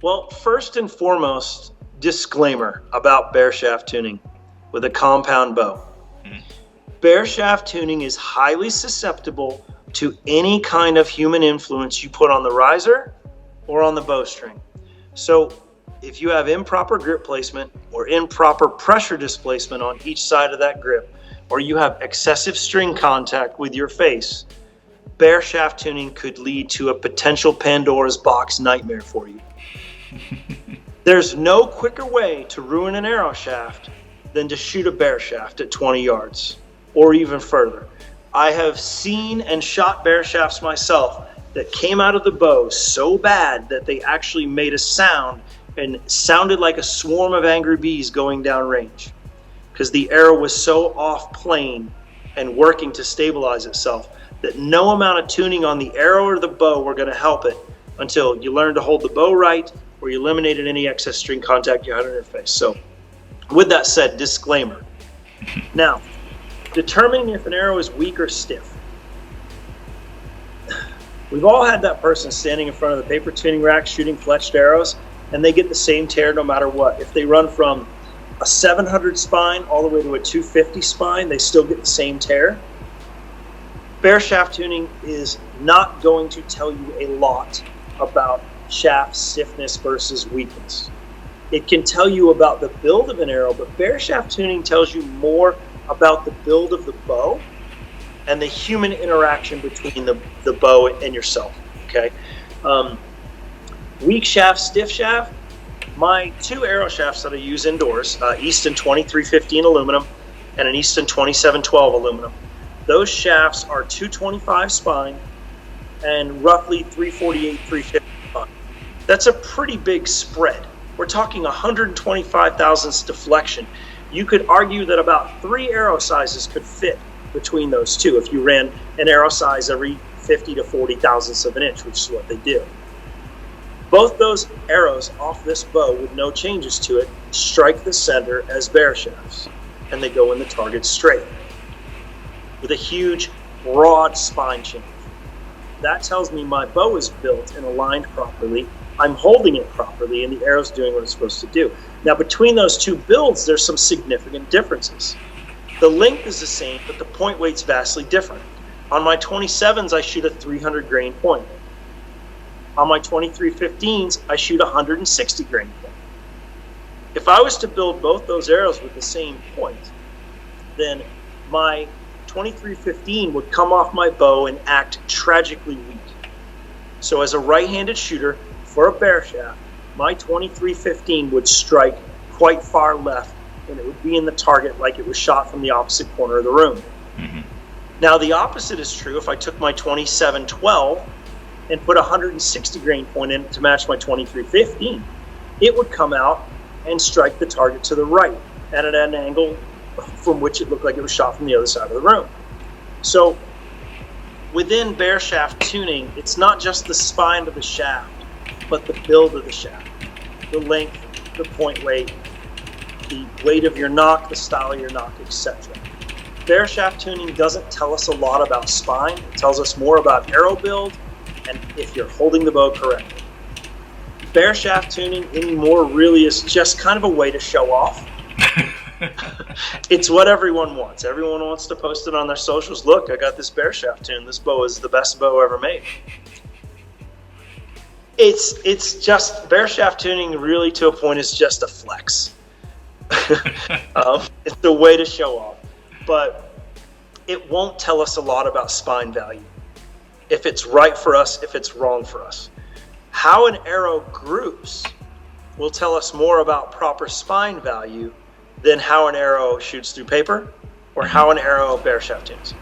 Well, first and foremost, disclaimer about bare shaft tuning with a compound bow. Bare shaft tuning is highly susceptible to any kind of human influence you put on the riser or on the bowstring. So if you have improper grip placement or improper pressure displacement on each side of that grip, or you have excessive string contact with your face, bare shaft tuning could lead to a potential Pandora's box nightmare for you. There's no quicker way to ruin an arrow shaft than to shoot a bare shaft at 20 yards or even further. I have seen and shot bare shafts myself that came out of the bow so bad that they actually made a sound and sounded like a swarm of angry bees going down range, because the arrow was so off plane and working to stabilize itself that no amount of tuning on the arrow or the bow were going to help it until you learned to hold the bow right or you eliminated any excess string contact you had on your face. So with that said, disclaimer. Now, determining if an arrow is weak or stiff. We've all had that person standing in front of the paper tuning rack shooting fletched arrows, and they get the same tear no matter what. If they run from a 700 spine all the way to a 250 spine, they still get the same tear. Bare shaft tuning is not going to tell you a lot about shaft stiffness versus weakness. It can tell you about the build of an arrow, but bare shaft tuning tells you more about the build of the bow and the human interaction between the bow and yourself. Okay. Weak shaft, stiff shaft. My two arrow shafts that I use indoors, Easton 2315 aluminum and an Easton 2712 aluminum. Those shafts are 225 spine and roughly 348, 350 spine. That's a pretty big spread. We're talking 125 thousandths deflection. You could argue that about 3 arrow sizes could fit between those two if you ran an arrow size every 50 to 40 thousandths of an inch, which is what they do. Both those arrows off this bow with no changes to it strike the center as bare shafts, and they go in the target straight with a huge broad spine change. That tells me my bow is built and aligned properly, I'm holding it properly, and the arrow's doing what it's supposed to do. Now, between those two builds, there's some significant differences. The length is the same, but the point weight's vastly different. On my 27s, I shoot a 300 grain point. On my 2315s, I shoot a 160 grain point. If I was to build both those arrows with the same point, then my 2315 would come off my bow and act tragically weak. So as a right-handed shooter for a bare shaft, my 2315 would strike quite far left, and it would be in the target like it was shot from the opposite corner of the room. Mm-hmm. Now the opposite is true if I took my 2712 and put a 160 grain point in to match my 2315. It would come out and strike the target to the right and at an angle from which it looked like it was shot from the other side of the room. So within bare shaft tuning, it's not just the spine of the shaft, but the build of the shaft, the length, the point weight, the weight of your knock, the style of your knock, etc. Bare shaft tuning doesn't tell us a lot about spine. It tells us more about arrow build and if you're holding the bow correctly. Bare shaft tuning anymore really is just kind of a way to show off. It's what everyone wants. Everyone wants to post it on their socials. Look, I got this bare shaft tune. This bow is the best bow ever made. It's just, bare shaft tuning really to a point is just a flex. It's a way to show off, but it won't tell us a lot about spine value. If it's right for us, if it's wrong for us. How an arrow groups will tell us more about proper spine value than how an arrow shoots through paper or how an arrow bare shaft tunes.